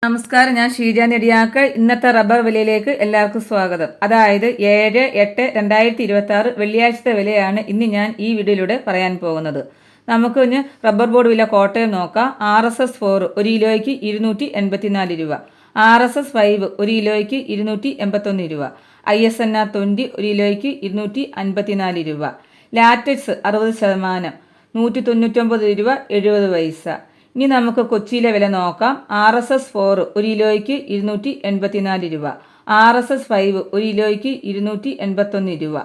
നമസ്കാരം, ഞാൻ ഷീജ നെടിയാക്കൾ. ഇന്നത്തെ റബ്ബർ വിലയിലേക്ക് എല്ലാവർക്കും സ്വാഗതം. അതായത് 7/8/2026 വെള്ളിയാഴ്ചത്തെ വിലയാണ് ഇന്ന് ഞാൻ ഈ വീഡിയോയിലൂടെ പറയാൻ പോകുന്നത്. നമുക്ക് ഇനി റബ്ബർ ബോർഡ് വില കോട്ടയം നോക്കാം. RSS 4 ഒരു കിലോയ്ക്ക് 284 രൂപ, RSS 5 ഒരു കിലോയ്ക്ക് 281 രൂപ, ISNR 20 ഒരു കിലോയ്ക്ക് 254 രൂപ, ലാറ്റക്സ് 60% 199 രൂപ 70 പൈസ. ഇനി നമുക്ക് കൊച്ചിയിലെ വില നോക്കാം. RSS 4 ഒരു കിലോയ്ക്ക് 284 രൂപ, RSS 5 ഒരു കിലോയ്ക്ക് 281 രൂപ.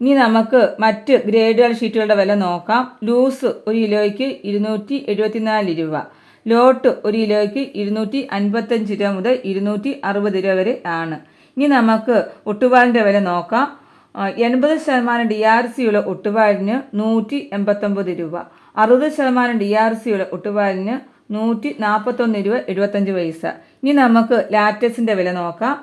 ഇനി നമുക്ക് മറ്റ് ഗ്രേഡുകൾ ഷീറ്റുകളുടെ വില നോക്കാം. ലൂസ് ഒരു കിലോയ്ക്ക് 274 രൂപ, ലോട്ട് ഒരു കിലോയ്ക്ക് 255 രൂപ മുതൽ 260 രൂപ വരെ ആണ്. ഇനി നമുക്ക് ഒട്ടുപാലിൻ്റെ വില നോക്കാം. 80% DRC ഉള്ള ഒട്ടുപാലിന് 189 രൂപ, 60% DRC ഉള്ള ഒട്ടുപാലിന് 141 രൂപ 75 പൈസ. ഇനി നമുക്ക് ലാറ്റക്സിൻ്റെ വില നോക്കാം.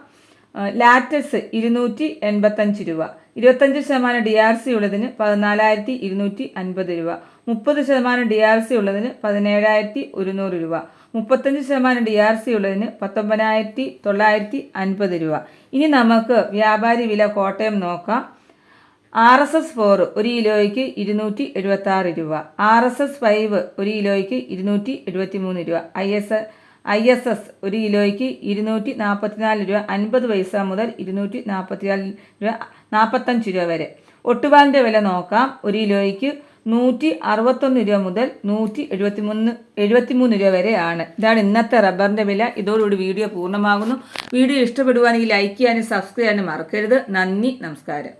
ലാറ്റക്സ് 285 രൂപ, 25% DRC ഉള്ളതിന് 14,250 രൂപ, 30% DRC ഉള്ളതിന് 17,100 രൂപ, 35% DRC ഉള്ളതിന് 19,950 രൂപ. ഇനി നമുക്ക് വ്യാപാരി വില കോട്ടയം നോക്കാം. RSS 4 ഒരു കിലോയ്ക്ക് 276 രൂപ, RSS 5 ഒരു കിലോയ്ക്ക് 273 രൂപ, ISS ഒരു കിലോയ്ക്ക് 244 രൂപ 50 പൈസ മുതൽ 244 രൂപ 45 രൂപ വരെ. ഒട്ടുപാലിൻ്റെ വില നോക്കാം. ഒരു കിലോയ്ക്ക് 161 രൂപ മുതൽ 173 രൂപ വരെ ആണ്. ഇതാണ് ഇന്നത്തെ റബ്ബറിൻ്റെ വില. ഇതോടുകൂടി വീഡിയോ പൂർണ്ണമാകുന്നു. വീഡിയോ ഇഷ്ടപ്പെടുവാണെങ്കിൽ ലൈക്ക് ചെയ്യാനും സബ്സ്ക്രൈബ് ചെയ്യാനും മറക്കരുത്. നന്ദി, നമസ്കാരം.